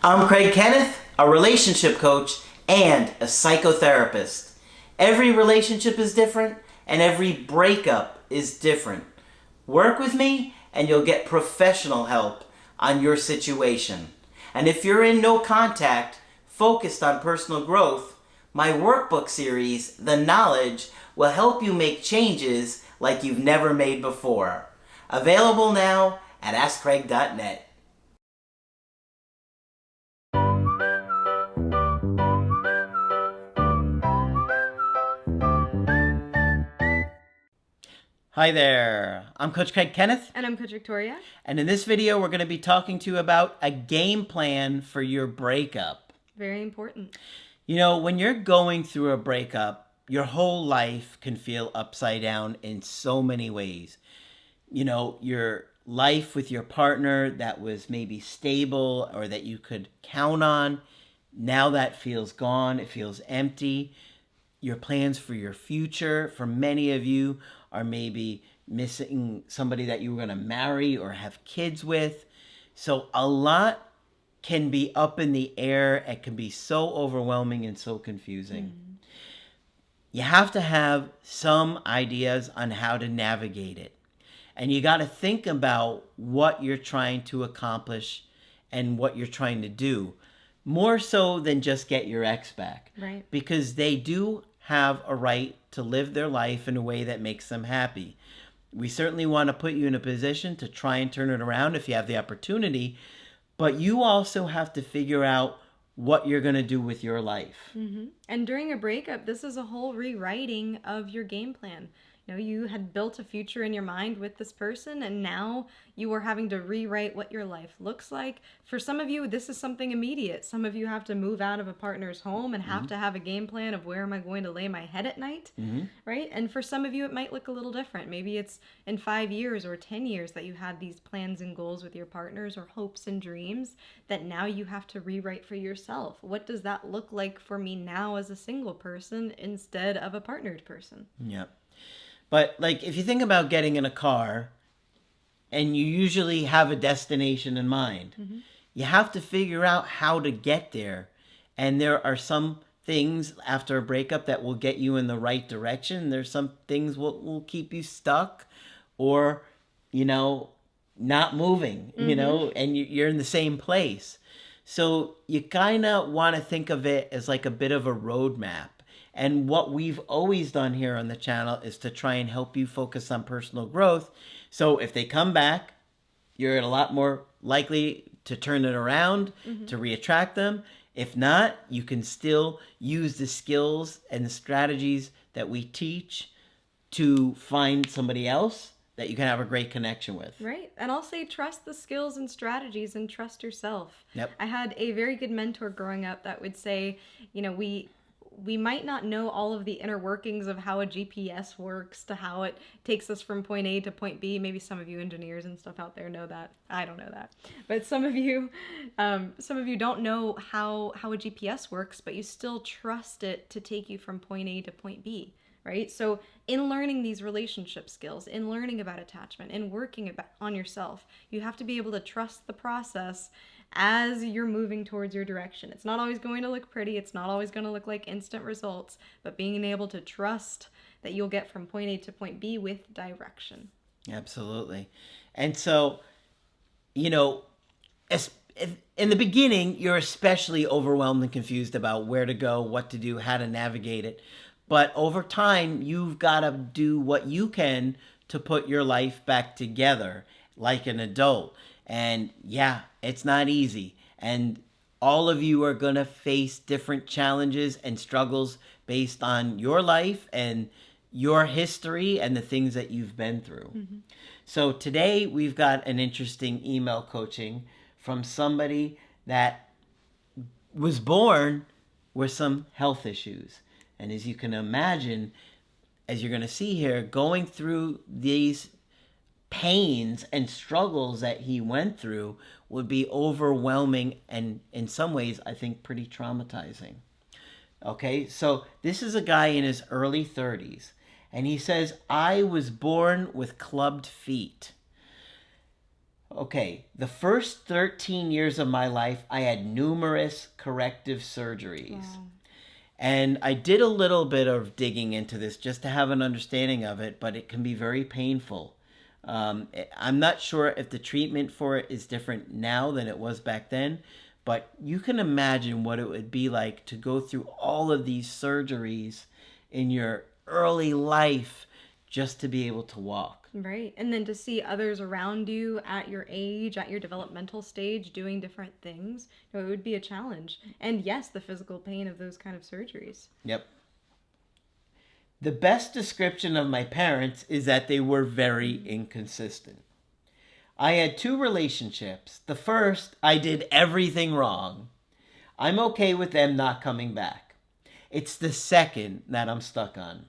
I'm Craig Kenneth, a relationship coach and a psychotherapist. Every relationship is different and every breakup is different. Work with me and you'll get professional help on your situation. And if you're in no contact, focused on personal growth, my workbook series, The Knowledge, will help you make changes like you've never made before. Available now at AskCraig.net. Hi there, I'm Coach Craig Kenneth. And I'm Coach Victoria. And in this video, we're going to be talking to you about a game plan for your breakup. Very important. You know, when you're going through a breakup, your whole life can feel upside down in so many ways. You know, your life with your partner that was maybe stable or that you could count on, now that feels gone, it feels empty. Your plans for your future, for many of you, are maybe missing somebody that you were going to marry or have kids with. So a lot can be up in the air. It can be so overwhelming and so confusing. You have to have some ideas on how to navigate it. And you got to think about what you're trying to accomplish and what you're trying to do. More so than just get your ex back. Right. Because they do have a right to live their life in a way that makes them happy. We certainly want to put you in a position to try and turn it around if you have the opportunity, but you also have to figure out what you're going to do with your life. And during a breakup, this is a whole rewriting of your game plan. You know, you had built a future in your mind with this person, and now you are having to rewrite what your life looks like. For some of you, this is something immediate. Some of you have to move out of a partner's home and have to have a game plan of where am I going to lay my head at night, right? And for some of you, it might look a little different. Maybe it's in 5 years or 10 years that you had these plans and goals with your partners or hopes and dreams that now you have to rewrite for yourself. What does that look like for me now as a single person instead of a partnered person? Yep. But like if you think about getting in a car and you usually have a destination in mind, you have to figure out how to get there. And there are some things after a breakup that will get you in the right direction. There's some things will keep you stuck or, you know, not moving, you know, and you're in the same place. So you kind of want to think of it as like a bit of a roadmap. And what we've always done here on the channel is to try and help you focus on personal growth. So if they come back, you're a lot more likely to turn it around, to reattract them. If not, you can still use the skills and the strategies that we teach to find somebody else that you can have a great connection with. Right. And I'll say trust the skills and strategies and trust yourself. Yep. I had a very good mentor growing up that would say, you know, we might not know all of the inner workings of how a GPS works to how it takes us from point A to point B. Maybe some of you engineers and stuff out there know that. I don't know that. But some of you don't know how a GPS works, but you still trust it to take you from point A to point B, right? So in learning these relationship skills, in learning about attachment, in working on yourself, you have to be able to trust the process as you're moving towards your direction. It's not always going to look pretty. It's not always going to look like instant results, but being able to trust that you'll get from point A to point B with direction. Absolutely. And so, you know, in the beginning, you're especially overwhelmed and confused about where to go, what to do, how to navigate it. But over time, you've got to do what you can to put your life back together like an adult. And yeah, it's not easy. And all of you are going to face different challenges and struggles based on your life and your history and the things that you've been through. So today we've got an interesting email coaching from somebody that was born with some health issues. And as you can imagine, as you're going to see here, going through these pains and struggles that he went through would be overwhelming and in some ways, I think, pretty traumatizing. Okay, so this is a guy in his early 30s, and he says, I was born with clubbed feet. Okay, the first 13 years of my life, I had numerous corrective surgeries. Wow. And I did a little bit of digging into this just to have an understanding of it, but it can be very painful. I'm not sure if the treatment for it is different now than it was back then, but you can imagine what it would be like to go through all of these surgeries in your early life just to be able to walk. Right. And then to see others around you at your age, at your developmental stage, doing different things, it would be a challenge. And yes, the physical pain of those kind of surgeries. Yep. The best description of my parents is that they were very inconsistent. I had two relationships. The first, I did everything wrong. I'm okay with them not coming back. It's the second that I'm stuck on.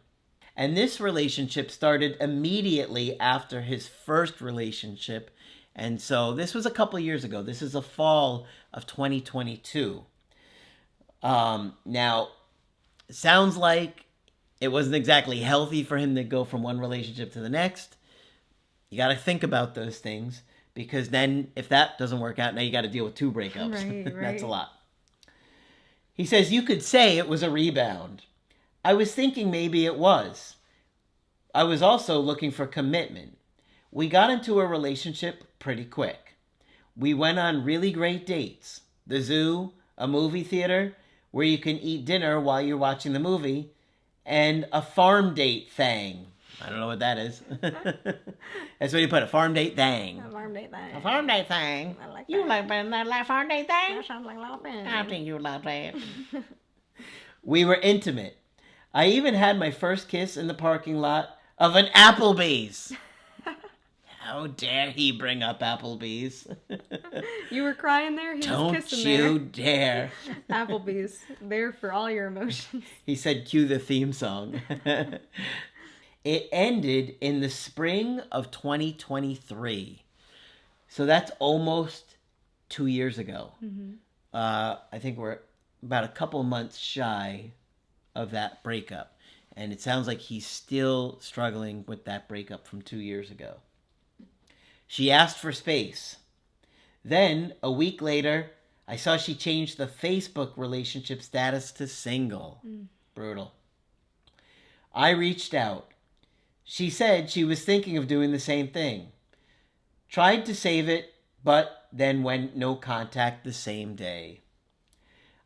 And this relationship started immediately after his first relationship. And so this was a couple years ago. This is the fall of 2022. Now, it sounds like it wasn't exactly healthy for him to go from one relationship to the next. You got to think about those things because then if that doesn't work out, now you got to deal with two breakups. Right. That's a lot. He says, you could say it was a rebound. I was thinking maybe it was. I was also looking for commitment. We got into a relationship pretty quick. We went on really great dates. The zoo, a movie theater where you can eat dinner while you're watching the movie, and a farm date thing. I don't know what that is. That's what you put, a farm date thing. A farm date thing. A farm date thing. I like You that. like that farm date thing? That sounds like a lot of fun. I think you love that. We were intimate. I even had my first kiss in the parking lot of an Applebee's. How dare he bring up Applebee's? You were crying there? He was Don't kissing you there. dare. Applebee's. There for all your emotions. He said, cue the theme song. It ended in the spring of 2023. So that's almost 2 years ago. Mm-hmm. I think we're about a couple months shy of that breakup. And it sounds like he's still struggling with that breakup from 2 years ago. She asked for space. Then, a week later, I saw she changed the Facebook relationship status to single. Brutal. I reached out. She said she was thinking of doing the same thing. Tried to save it, but then went no contact the same day.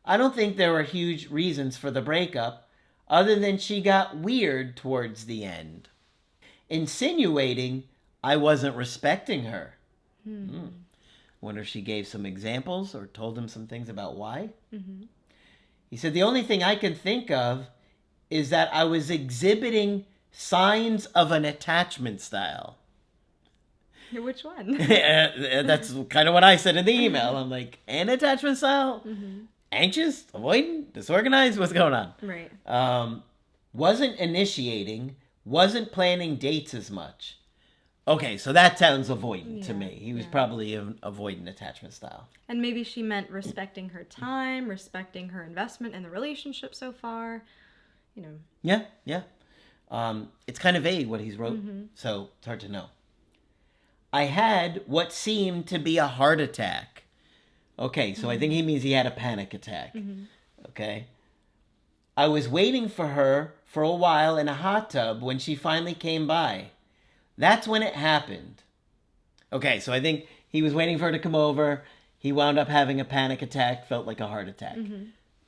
I don't think there were huge reasons for the breakup, other than she got weird towards the end, insinuating I wasn't respecting her. Wonder if she gave some examples or told him some things about why. He said, the only thing I can think of is that I was exhibiting signs of an attachment style. Which one? That's kind of what I said in the email. I'm like, an attachment style? Anxious? Avoidant? Disorganized? What's going on? Right. Wasn't initiating, wasn't planning dates as much. Okay, so that sounds avoidant to me. He was probably an avoidant attachment style. And maybe she meant respecting her time, respecting her investment in the relationship so far. You know. Yeah. It's kind of vague what he's wrote, so it's hard to know. I had what seemed to be a heart attack. Okay, so I think he means he had a panic attack. Okay. I was waiting for her for a while in a hot tub when she finally came by. That's when it happened. Okay, so I think he was waiting for her to come over. He wound up having a panic attack, felt like a heart attack.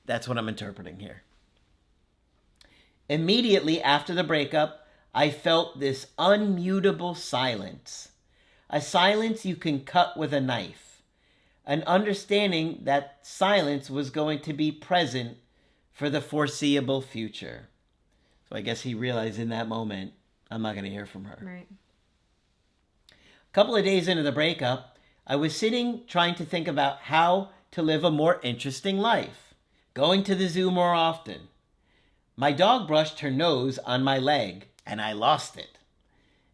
That's what I'm interpreting here. Immediately after the breakup, I felt this unmutable silence. A silence you can cut with a knife. An understanding that silence was going to be present for the foreseeable future. So I guess he realized in that moment, I'm not going to hear from her. Right. A couple of days into the breakup, I was sitting trying to think about how to live a more interesting life. Going to the zoo more often. My dog brushed her nose on my leg, and I lost it.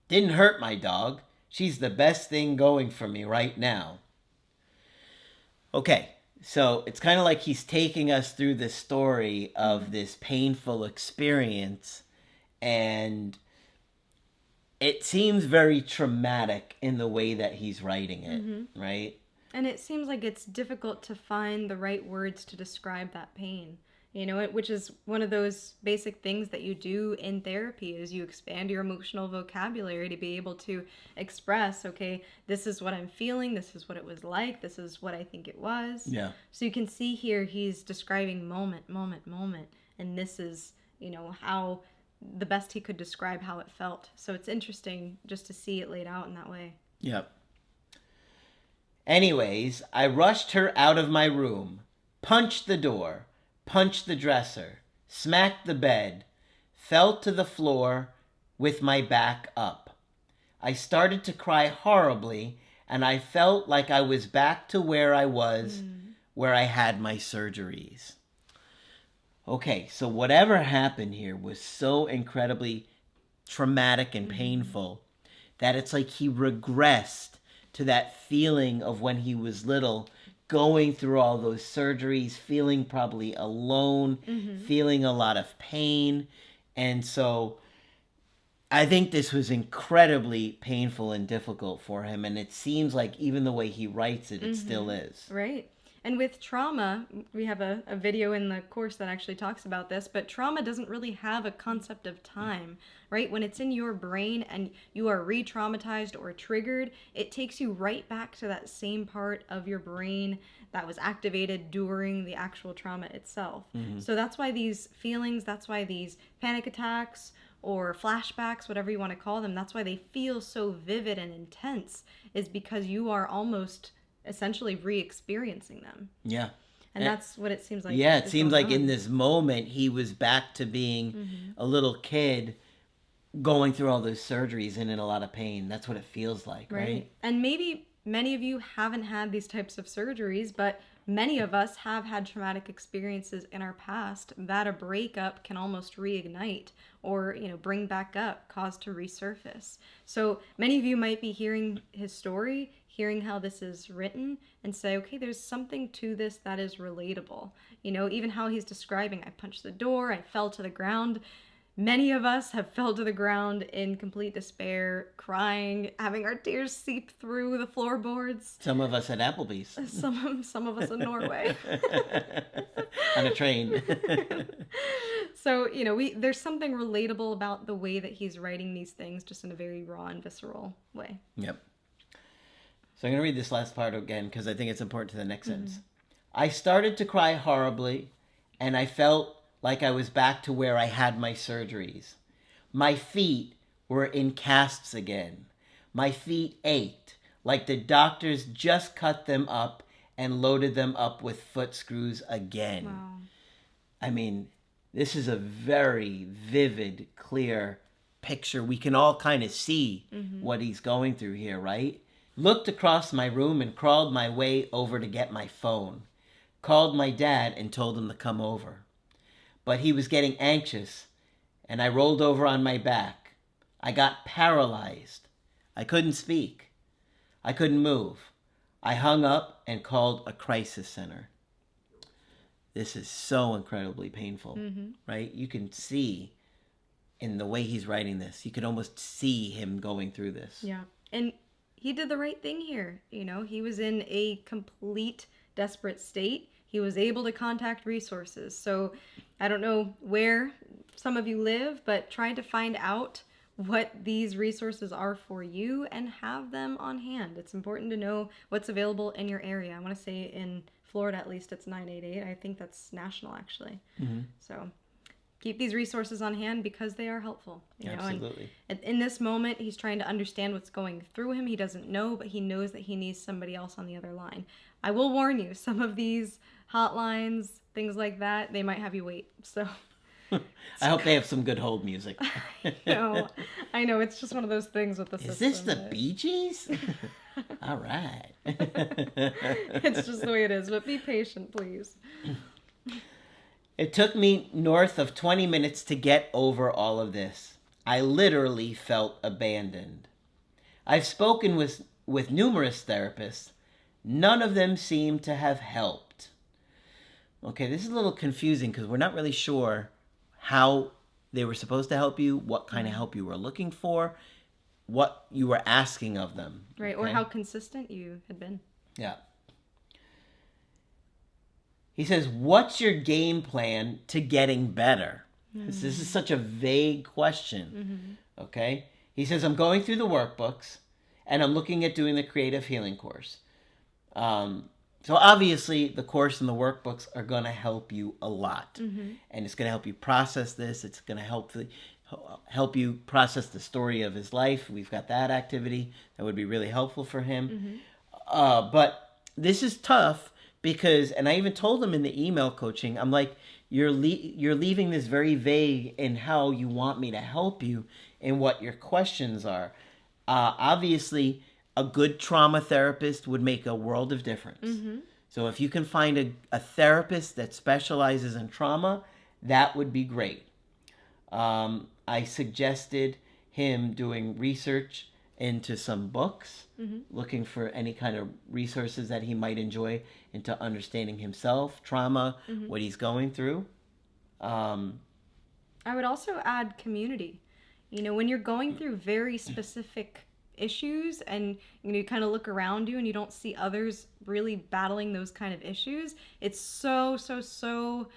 Didn't hurt my dog. She's the best thing going for me right now. Okay, so it's kind of like he's taking us through the story of this painful experience, and it seems very traumatic in the way that he's writing it, right? And it seems like it's difficult to find the right words to describe that pain. Which is one of those basic things that you do in therapy is you expand your emotional vocabulary to be able to express, okay, this is what I'm feeling, this is what it was like, this is what I think it was. Yeah. So you can see here he's describing moment, and this is, how the best he could describe how it felt. So it's interesting just to see it laid out in that way. Yep. Anyways, I rushed her out of my room, punched the door, punched the dresser, smacked the bed, fell to the floor with my back up. I started to cry horribly, and I felt like I was back to where I was, where I had my surgeries. Okay, so whatever happened here was so incredibly traumatic and painful that it's like he regressed to that feeling of when he was little, going through all those surgeries, feeling probably alone, feeling a lot of pain. And so I think this was incredibly painful and difficult for him. And it seems like even the way he writes it, it still is. Right. And with trauma, we have a video in the course that actually talks about this, but trauma doesn't really have a concept of time, right? When it's in your brain and you are re-traumatized or triggered, it takes you right back to that same part of your brain that was activated during the actual trauma itself. So that's why these feelings, that's why these panic attacks or flashbacks, whatever you want to call them, that's why they feel so vivid and intense, is because you are almost essentially re-experiencing them. Yeah. And that's what it seems like. Yeah, it seems like in this moment he was back to being a little kid going through all those surgeries and in a lot of pain. That's what it feels like, right? And maybe many of you haven't had these types of surgeries, but many of us have had traumatic experiences in our past that a breakup can almost reignite or, bring back up, cause to resurface. So many of you might be hearing his story, hearing how this is written, and say, okay, there's something to this that is relatable. Even how he's describing, I punched the door, I fell to the ground. Many of us have fell to the ground in complete despair, crying, having our tears seep through the floorboards. Some of us at Applebee's. Some of us in Norway. On a train. So, there's something relatable about the way that he's writing these things, just in a very raw and visceral way. Yep. So I'm going to read this last part again because I think it's important to the next sentence. I started to cry horribly, and I felt like I was back to where I had my surgeries. My feet were in casts again. My feet ached like the doctors just cut them up and loaded them up with foot screws again. Wow. I mean, this is a very vivid, clear picture. We can all kind of see what he's going through here, right? Looked across my room and crawled my way over to get my phone. Called my dad and told him to come over. But he was getting anxious, and I rolled over on my back. I got paralyzed. I couldn't speak. I couldn't move. I hung up and called a crisis center. This is so incredibly painful, right? You can see in the way he's writing this, you can almost see him going through this. Yeah. And he did the right thing here. He was in a complete desperate state. He was able to contact resources. So I don't know where some of you live, but try to find out what these resources are for you and have them on hand. It's important to know what's available in your area. I want to say in Florida, at least, it's 988. I think that's national, actually. So keep these resources on hand because they are helpful. Absolutely. And in this moment, he's trying to understand what's going through him. He doesn't know, but he knows that he needs somebody else on the other line. I will warn you, some of these hotlines, things like that, they might have you wait. So I hope they have some good hold music. I know, it's just one of those things with the system. Is this the Bee Gees? All right. It's just the way it is, but be patient, please. It took me north of 20 minutes to get over all of this. I literally felt abandoned. I've spoken with numerous therapists. None of them seem to have helped. Okay, this is a little confusing because we're not really sure how they were supposed to help you, what kind of help you were looking for. what you were asking of them. Right, or how consistent you had been. Yeah. He says, what's your game plan to getting better? This is such a vague question. Okay? He says, I'm going through the workbooks and I'm looking at doing the creative healing course. So obviously the course and the workbooks are going to help you a lot. And it's going to help you process this. It's going to help you process the story of his life. We've got that activity that would be really helpful for him. But this is tough because, and I even told him in the email coaching, I'm like, you're leaving this very vague in how you want me to help you and what your questions are. Obviously, a good trauma therapist would make a world of difference. So if you can find a therapist that specializes in trauma, that would be great. I suggested him doing research into some books, looking for any kind of resources that he might enjoy into understanding himself, trauma, what he's going through. I would also add community. You know, when you're going through very specific issues and you kind of look around you and you don't see others really battling those kind of issues, it's so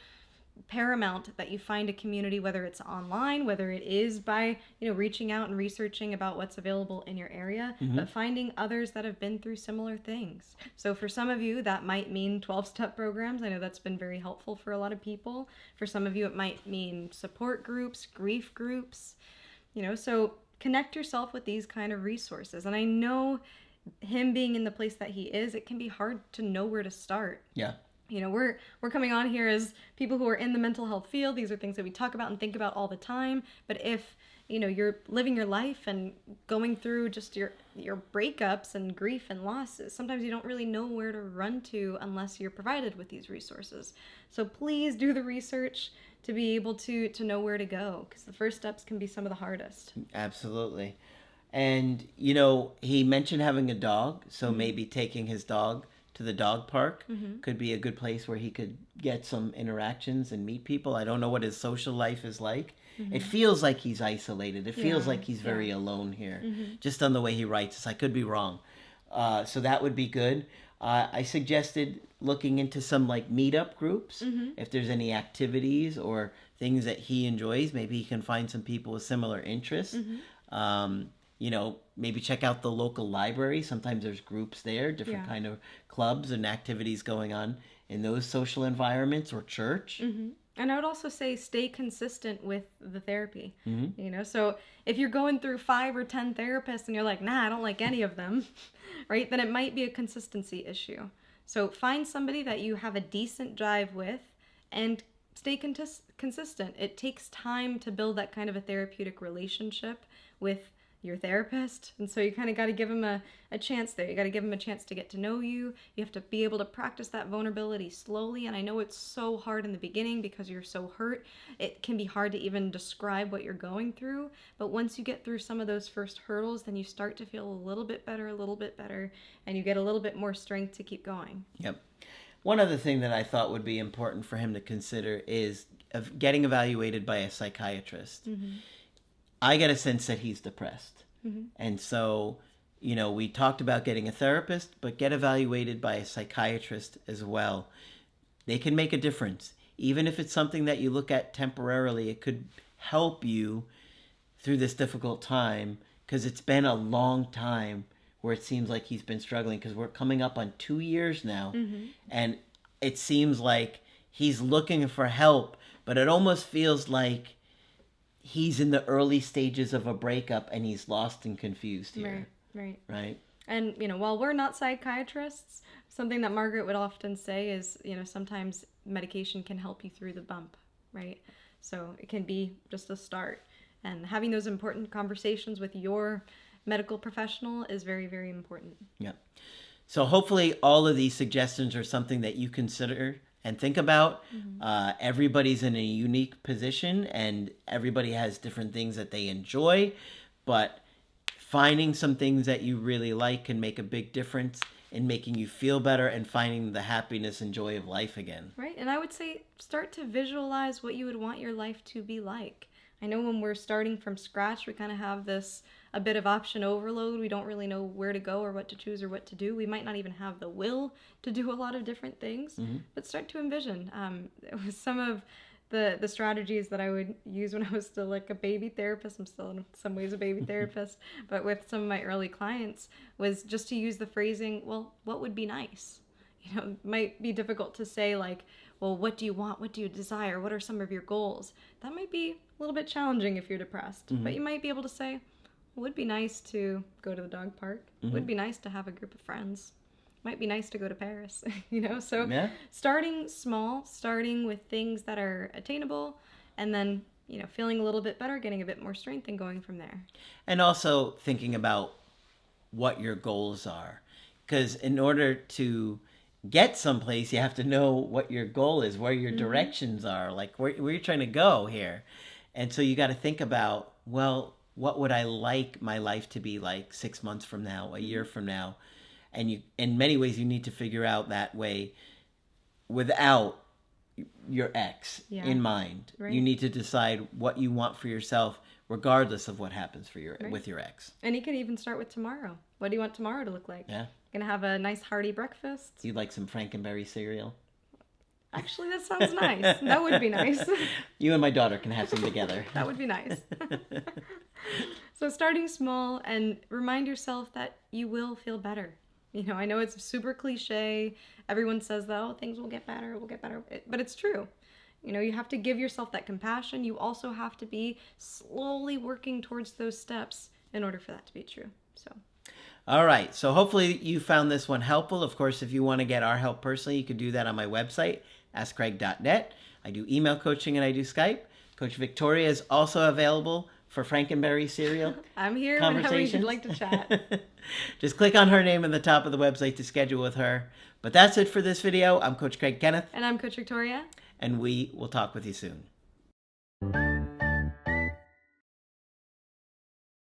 paramount that you find a community, whether it's online, whether it is by reaching out and researching about what's available in your area, but finding others that have been through similar things. So for some of you that might mean 12-step programs. I know that's been very helpful for a lot of people. For some of you it might mean support groups, grief groups, so connect yourself with these kind of resources. And I know him being in the place that he is, it can be hard to know where to start. Yeah. We're coming on here as people who are in the mental health field. These are things that we talk about and think about all the time. But if, you're living your life and going through just your breakups and grief and losses, sometimes you don't really know where to run to unless you're provided with these resources. So please do the research to be able to know where to go, because the first steps can be some of the hardest. Absolutely. And, he mentioned having a dog, so maybe taking his dog to the dog park could be a good place where he could get some interactions and meet people. I don't know what his social life is like. It feels like he's isolated. It feels like he's very alone here, just on the way he writes this. I could be wrong. So that would be good. I suggested looking into some meetup groups. If there's any activities or things that he enjoys, maybe he can find some people with similar interests. Maybe check out the local library. Sometimes there's groups there, different kind of clubs and activities going on in those social environments, or church. And I would also say stay consistent with the therapy. So if you're going through 5 or 10 therapists and you're like, nah, I don't like any of them, right? Then it might be a consistency issue. So find somebody that you have a decent drive with and stay consistent. It takes time to build that kind of a therapeutic relationship with your therapist, and so you kind of got to give him a chance there. You got to give him a chance to get to know you. You have to be able to practice that vulnerability slowly, and I know it's so hard in the beginning because you're so hurt. It can be hard to even describe what you're going through, but once you get through some of those first hurdles, then you start to feel a little bit better, and you get a little bit more strength to keep going. Yep. One other thing that I thought would be important for him to consider is getting evaluated by a psychiatrist. I get a sense that he's depressed. And so, we talked about getting a therapist, but get evaluated by a psychiatrist as well. They can make a difference. Even if it's something that you look at temporarily, it could help you through this difficult time, because it's been a long time where it seems like he's been struggling, because we're coming up on 2 years now. And it seems like he's looking for help, but it almost feels like he's in the early stages of a breakup and he's lost and confused here. Right. And, while we're not psychiatrists, something that Margaret would often say is, sometimes medication can help you through the bump, right? So it can be just a start. And having those important conversations with your medical professional is very, very important. Yeah. So hopefully all of these suggestions are something that you consider and think about. Everybody's in a unique position and everybody has different things that they enjoy, but finding some things that you really like can make a big difference in making you feel better and finding the happiness and joy of life again. Right. And I would say start to visualize what you would want your life to be like. I know when we're starting from scratch, we kind of have this a bit of option overload. We don't really know where to go or what to choose or what to do. We might not even have the will to do a lot of different things, but start to envision. It was some of the strategies that I would use when I was still like a baby therapist. I'm still in some ways a baby therapist, but with some of my early clients was just to use the phrasing, well, what would be nice? It might be difficult to say like, well, what do you want? What do you desire? What are some of your goals? That might be a little bit challenging if you're depressed, but you might be able to say, it would be nice to go to the dog park. It would be nice to have a group of friends. Might be nice to go to Paris, So Yeah. starting small, starting with things that are attainable, and then, feeling a little bit better, getting a bit more strength, and going from there. And also thinking about what your goals are. Because in order to get someplace, you have to know what your goal is, where your directions are, like where you're trying to go here. And so you got to think about, well, what would I like my life to be like 6 months from now, a year from now? And you, in many ways, you need to figure out that way without your ex in mind. Right. You need to decide what you want for yourself, regardless of what happens for with your ex. And you could even start with tomorrow. What do you want tomorrow to look like? Yeah. Gonna have a nice hearty breakfast. You'd like some Frankenberry cereal? Actually, that sounds nice. That would be nice. You and my daughter can have some together. That would be nice. So starting small, and remind yourself that you will feel better. I know it's super cliche. Everyone says that, oh, things will get better, but it's true. You have to give yourself that compassion. You also have to be slowly working towards those steps in order for that to be true. So. All right. So hopefully you found this one helpful. Of course, if you want to get our help personally, you can do that on my website, askcraig.net. I do email coaching and I do Skype. Coach Victoria is also available for Frankenberry cereal. I'm here whenever you'd like to chat. Just click on her name at the top of the website to schedule with her. But that's it for this video. I'm Coach Craig Kenneth. And I'm Coach Victoria. And we will talk with you soon.